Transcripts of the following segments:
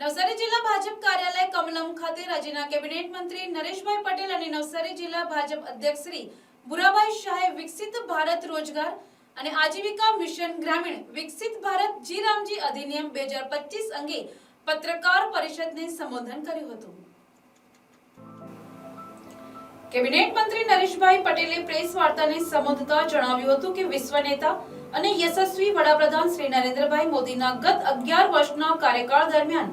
નવસારી જિલ્લા ભાજપ કાર્યાલય કમલમ ખાતે રાજ્યના કેબિનેટ મંત્રી નરેશભાઈ પટેલ અને નવસારી જિલ્લા ભાજપ અધ્યક્ષ શ્રી ભુરાભાઈ શાહે વિકસિત ભારત રોજગાર અને આજીવિકા મિશન ગ્રામીણ વિકસિત ભારત જી રામજી અધિનિયમ 2025 અંગે પત્રકાર પરિષદને સંબોધન કર્યું હતું। કેબિનેટ મંત્રી નરેશભાઈ પટેલે પ્રેસ વાર્તાને સંબોધતા જણાવ્યું હતું કે વિશ્વ નેતા અને યશસ્વી વડાપ્રધાન શ્રી નરેન્દ્રભાઈ મોદીના ગત 11 વર્ષના કાર્યકાળ દરમિયાન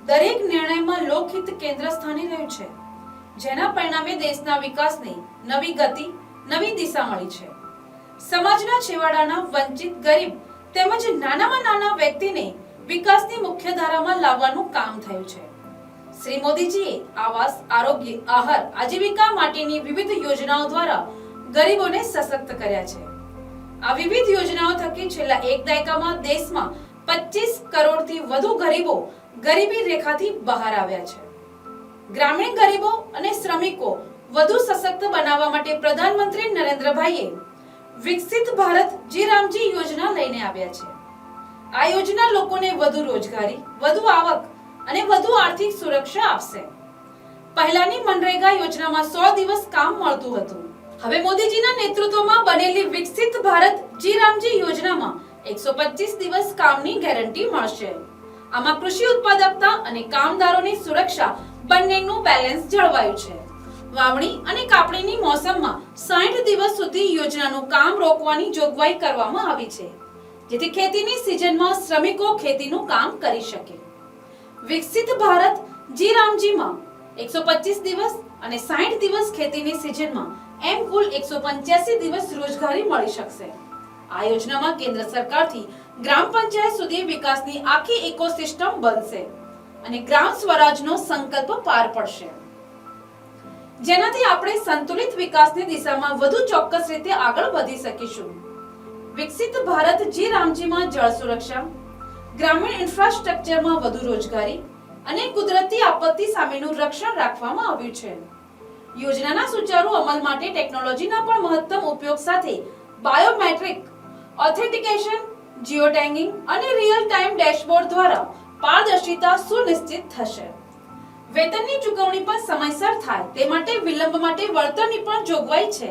દરેક નિર્ણયમાં લોકહિત કેન્દ્ર સ્થાને રહ્યું છે, જેના પરિણામે દેશના વિકાસને નવી ગતિ, નવી દિશા મળી છે। સમાજના છેવાડાના વંચિત, ગરીબ તેમજ નાનામાં નાના વ્યક્તિને વિકાસની મુખ્ય ધારામાં લાવવાનું કામ થયું છે। શ્રી મોદીજીએ આવાસ, આરોગ્ય, આહાર, આજીવિકા માટેની વિવિધ યોજનાઓ દ્વારા ગરીબોને સશક્ત કર્યા છે। આ વિવિધ યોજનાઓ થકી છેલ્લા એક દાયકામાં દેશમાં 25 કરોડથી વધુ ગરીબો ગરીબી રેખાથી બહાર આવ્યા છે। ગ્રામીણ ગરીબો અને શ્રમિકો વધુ સશક્ત બનાવવા માટે પ્રધાનમંત્રી નરેન્દ્રભાઈએ વિકસિત ભારત જી રામજી યોજના લઈને આવ્યા છે। આ યોજના લોકોને વધુ રોજગારી, વધુ આવક અને વધુ આર્થિક સુરક્ષા આપશે। પહેલાની મનરેગા યોજનામાં 100 દિવસ કામ મળતું હતું। હવે મોદીજીના નેતૃત્વમાં બનેલી વિકસિત ભારત જી રામજી યોજનામાં 125 દિવસ કામની ગેરંટી મળશે। આમાં કૃષિ ઉત્પાદકતા અને કામદારોની સુરક્ષા બંનેનું બેલેન્સ જળવાયું છે। વાવણી અને કાપણીની મોસમમાં 60 દિવસ સુધી યોજનાનું કામ રોકવાની જોગવાઈ કરવામાં આવી છે, જેથી ખેતીની સિઝનમાં શ્રમિકો ખેતીનું કામ કરી શકે। વિકસિત ભારત જી રામજીમાં 125 દિવસ અને 60 દિવસ ખેતીની સિઝનમાં એમ કુલ 185 દિવસ રોજગારી મળી શકશે। આ યોજનામાં કેન્દ્ર સરકારથી ગ્રામ પંચાયત સુધી વિકાસની આખી ઇકોસિસ્ટમ બનશે અને ગ્રામ સ્વરાજનો સંકલ્પ પાર પડશે, જેનાથી આપણે સંતુલિત વિકાસની દિશામાં વધુ ચોક્કસ રીતે આગળ વધી શકીશું। વિકસિત ભારત જી રામજીમાં જળ સુરક્ષા, ગ્રામીણ ઇન્ફ્રાસ્ટ્રક્ચરમાં વધુ રોજગારી અને કુદરતી આપત્તિ સામેનું રક્ષણ રાખવામાં આવ્યું છે। યોજનાના સુચારુ અમલ માટે ટેકનોલોજીના પણ મહત્તમ ઉપયોગ સાથે બાયોમેટ્રિક ઓથેન્ટિકેશન, જીઓ ટેગિંગ અને રિયલ ટાઈમ ડેશબોર્ડ દ્વારા પારદર્શિતા સુનિશ્ચિત થશે। વેતનની ચૂકવણી પણ સમયસર થાય તે માટે વિલંબ માટે વળતરની પણ જોગવાઈ છે।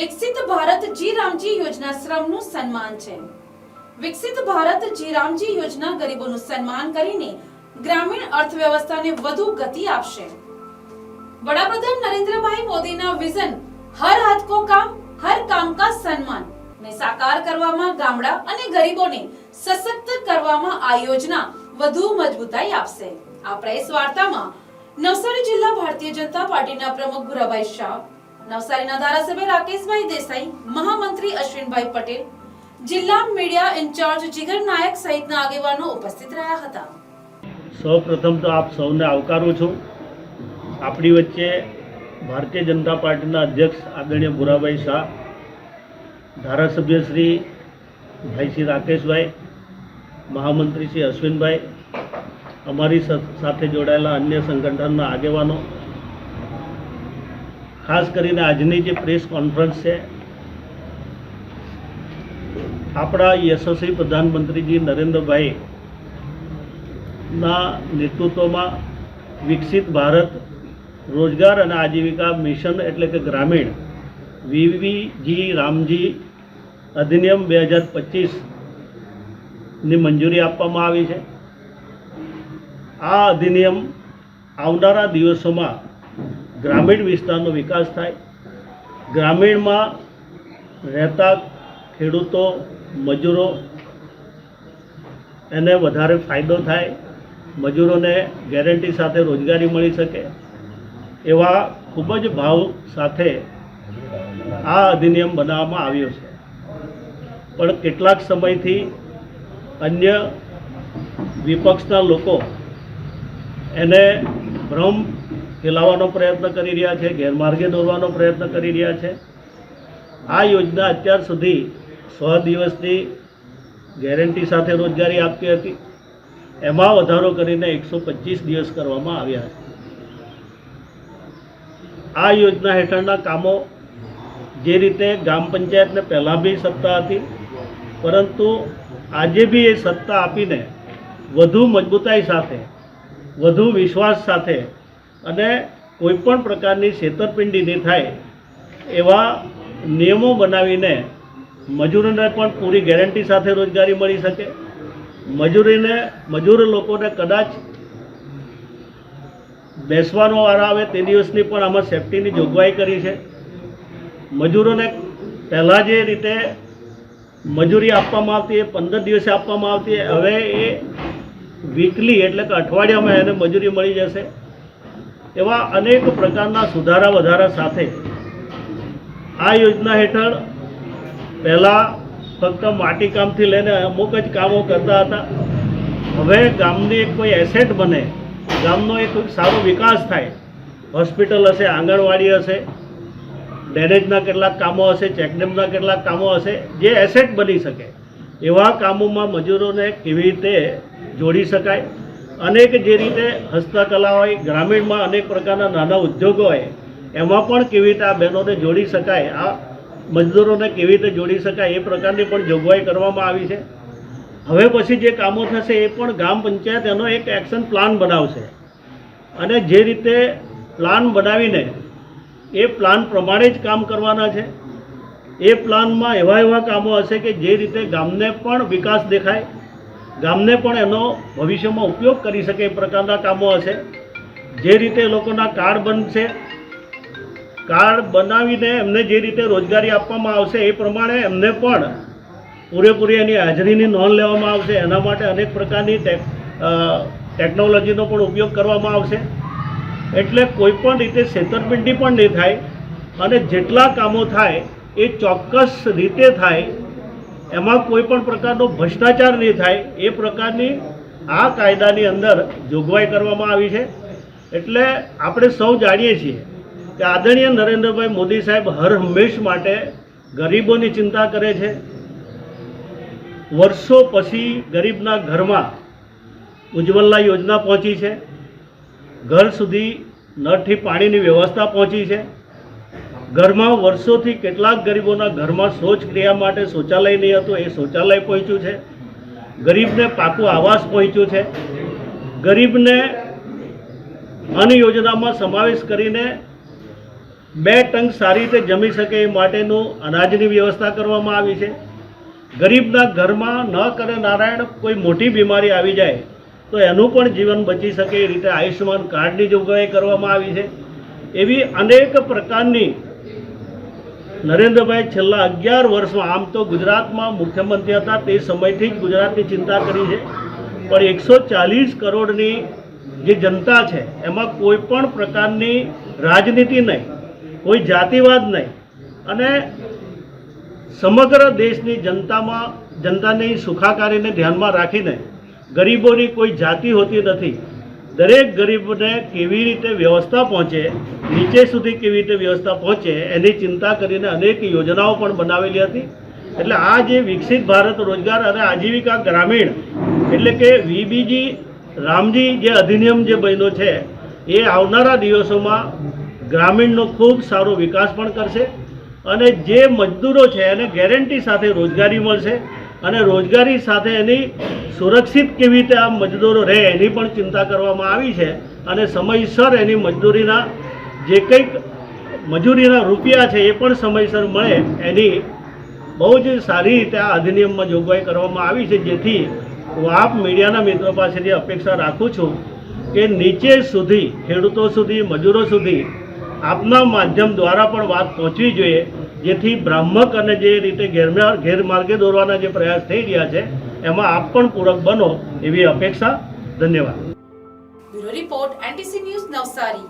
વિકસિત ભારત જી રામજી યોજના શ્રમનું સન્માન છે। વિકસિત ભારત જી રામજી યોજના ગરીબોનું સન્માન કરીને ગ્રામીણ અર્થવ્યવસ્થાને વધુ ગતિ આપશે। વડાપ્રધાન નરેન્દ્રભાઈ મોદીના વિઝન હર હાથ કો કામ, હર કામ કા સન્માન ને સાકાર કરવામાં ગામડા અને ગરીબોને સશક્ત કરવામાં આ યોજના વધુ મજબૂતાઈ આપશે। આ પ્રેસ વાર્તામાં નવસારી જિલ્લા ભારતીય જનતા પાર્ટીના પ્રમુખ ભુરાભાઈ શાહ, નવસારીના ધારાસભ્ય રાકેશભાઈ દેસાઈ, મહામંત્રી અશ્વિનભાઈ પટેલ, જિલ્લા મીડિયા ઇન્ચાર્જ જીગર નાયક સહિતના આગેવાનો ઉપસ્થિત રહ્યા હતા। સૌપ્રથમ તો આપ સૌને આવકારું છું। આપણી વચ્ચે ભારતીય જનતા પાર્ટીના અધ્યક્ષ આદરણીય ભુરાભાઈ શાહ, ધારાસભ્ય શ્રી ભાઈ શ્રી રાકેશભાઈ, મહામંત્રી શ્રી અશ્વિનભાઈ, અમારી સાથે જોડાયેલા અન્ય સંગઠનના આગેવાનો, ખાસ કરીને આજની જે પ્રેસ કોન્ફરન્સ છે, આપણા યશસ્વી પ્રધાનમંત્રીજી નરેન્દ્રભાઈના નેતૃત્વમાં વિકસિત ભારત રોજગાર અને આજીવિકા મિશન એટલે કે ગ્રામીણ વીવીજી રામજી અધિનિયમ 2025ની મંજૂરી આપવામાં આવી છે। આ અધિનિયમ આવનારા દિવસોમાં ગ્રામીણ વિસ્તારનો વિકાસ થાય, ગ્રામીણમાં રહેતા ખેડૂતો, મજૂરો એને વધારે ફાયદો થાય, મજૂરોને ગેરંટી સાથે રોજગારી મળી શકે એવા ખૂબ જ ભાવ સાથે આ અધિનિયમ બનાવવામાં આવ્યો છે। પણ કેટલાક સમયથી અન્ય વિપક્ષના લોકો એને ભ્રમ ફેલાવવાનો પ્રયત્ન કરી રહ્યા છે, ગેરમાર્ગે દોરવાનો પ્રયત્ન કરી રહ્યા છે। આ યોજના અત્યાર સુધી 100 દિવસની ગેરંટી સાથે રોજગારી આપતી હતી, એમાં વધારો કરીને 125 દિવસ કરવામાં આવ્યા છે। આ યોજના હેઠળના કામો જે રીતે ગ્રામ પંચાયતને પહેલાં બી સત્તા હતી, પરંતુ આજે બી એ સત્તા આપીને વધુ મજબૂતાઈ સાથે વધુ વિશ્વાસ સાથે અને કોઈપણ પ્રકારની છેતરપિંડી નહીં થાય એવા નિયમો બનાવીને મજૂરોને પણ પૂરી ગેરંટી સાથે રોજગારી મળી શકે. મજૂર લોકોને કદાચ બેસવાનો વારો આવે તે દિવસની પણ આમાં સેફટીની જોગવાઈ કરી છે. મજૂરોને પહેલાં જે રીતે મજૂરી આપવામાં આવતી એ 15 દિવસે આપવામાં આવતી, હવે એ વીકલી એટલે કે અઠવાડિયામાં એને મજૂરી મળી જશે. એવા અનેક પ્રકારના સુધારા વધારા સાથે આ યોજના હેઠળ પહેલાં ફક્ત માટીકામથી લઈને અમુક જ કામો કરતા હતા. હવે ગામની એક કોઈ એસેટ બને, ગામનો એક સારો વિકાસ થાય, હોસ્પિટલ હશે, આંગણવાડી હશે, ડ્રેનેજના કેટલાક કામો હશે, ચેકડેમના કેટલાક કામો હશે, જે એસેટ બની શકે એવા કામોમાં મજૂરોને કેવી રીતે જોડી શકાય. અનેક જે રીતે હસ્તકલા હોય, ગ્રામીણમાં અનેક પ્રકારના નાના ઉદ્યોગો હોય, એમાં પણ કેવી રીતે આ બહેનોને જોડી શકાય, આ મજદૂરોને કેવી રીતે જોડી શકાય એ પ્રકારની પણ જોગવાઈ કરવામાં આવી છે. હવે પછી જે કામો થશે એ પણ ગ્રામ પંચાયત એનો એક એક્શન પ્લાન બનાવશે અને જે રીતે પ્લાન બનાવીને એ પ્લાન પ્રમાણે જ કામ કરવાના છે. એ પ્લાનમાં એવા કામો હશે કે જે રીતે ગામને પણ વિકાસ દેખાય, ગામને પણ એનો ભવિષ્યમાં ઉપયોગ કરી શકે એ પ્રકારના કામો હશે. જે રીતે લોકોના કાર્ડ બનશે, કાર્ડ બનાવીને એમને જે રીતે રોજગારી આપવામાં આવશે એ પ્રમાણે એમને પણ પૂરેપૂરી એની હાજરીની નોંધ લેવામાં આવશે. એના માટે અનેક પ્રકારની ટેકનોલોજીનો પણ ઉપયોગ કરવામાં આવશે. એટલે કોઈપણ રીતે છેતરપિંડી પણ નહીં થાય અને જેટલા કામો થાય એ ચોક્કસ રીતે થાય, એમાં કોઈ પણ પ્રકારનો ભ્રષ્ટાચાર નહીં થાય એ પ્રકારની આ કાયદાની અંદર જોગવાઈ કરવામાં આવી છે. એટલે આપણે સૌ જાણીએ છીએ કે આદરણીય નરેન્દ્રભાઈ મોદી સાહેબ હર હંમેશ માટે ગરીબોની ચિંતા કરે છે. વર્ષો પછી ગરીબના ઘરમાં ઉજ્જવલા યોજના પહોંચી છે, ઘર સુધી નળથી પાણીની વ્યવસ્થા પહોંચી છે. ઘરમાં વર્ષોથી કેટલાક ગરીબોના ઘરમાં શૌચક્રિયા માટે શૌચાલય નહીં હતું, એ શૌચાલય પહોંચ્યું છે. ગરીબને પાકું આવાસ પહોંચ્યું છે. ગરીબને અન્ન યોજનામાં સમાવેશ કરીને 2 ટંક સારી રીતે જમી શકે એ માટેનું અનાજની વ્યવસ્થા કરવામાં આવી છે. ગરીબના ઘરમાં ન કરે નારાયણ કોઈ મોટી બીમારી આવી જાય તો એનું પણ જીવન બચી શકે એ રીતે આયુષ્યમાન કાર્ડની જોગવાઈ કરવામાં આવી છે. એવી અનેક પ્રકારની નરેન્દ્રભાઈ છેલ્લા 11 વર્ષમાં, આમ તો ગુજરાતમાં મુખ્યમંત્રી હતા તે સમયથી જ ગુજરાતની ચિંતા કરી છે, પણ 140 કરોડની જે જનતા છે એમાં કોઈ પણ પ્રકારની રાજનીતિ નહીં, કોઈ જાતિવાદ નહીં અને સમગ્ર દેશની જનતાની સુખાકારીને ધ્યાનમાં રાખીને ગરીબોની કોઈ જાતિ હોતી નથી. દરેક ગરીબને કેવી રીતે વ્યવસ્થા પહોંચે, નીચે સુધી કેવી રીતે વ્યવસ્થા પહોંચે એની ચિંતા કરીને અનેક યોજનાઓ પણ બનાવેલી હતી. એટલે આ જે વિકસિત ભારત રોજગાર અને આજીવિકા ગ્રામીણ એટલે કે વીબીજી રામજી જે અધિનિયમ જે બન્યો છે એ આવનારા દિવસોમાં ગ્રામીણનો ખૂબ સારો વિકાસ પણ કરશે અને જે મજદૂરો છે એને ગેરંટી સાથે રોજગારી મળશે અને રોજગારી સાથે એની સુરક્ષિત કેવી રીતે આ મજદૂરો રહે એની પણ ચિંતા કરવામાં આવી છે અને સમયસર એની મજદૂરીના જે કંઈક મજૂરીના રૂપિયા છે એ પણ સમયસર મળે એની બહુ જ સારી રીતે આ અધિનિયમમાં જોગવાઈ કરવામાં આવી છે. જેથી હું આપ મીડિયાના મિત્રો પાસેથી અપેક્ષા રાખું છું કે નીચે સુધી, ખેડૂતો સુધી, મજૂરો સુધી આપના માધ્યમ દ્વારા પણ વાત પહોંચવી જોઈએ, જેથી ભ્રામક અને જે રીતે ગેરમાર્ગે દોરવાના જે પ્રયાસ થઈ રહ્યા છે એમાં આપ પણ પૂરક બનો એવી અપેક્ષા. ધન્યવાદ. Bureau report NTC news Navsari.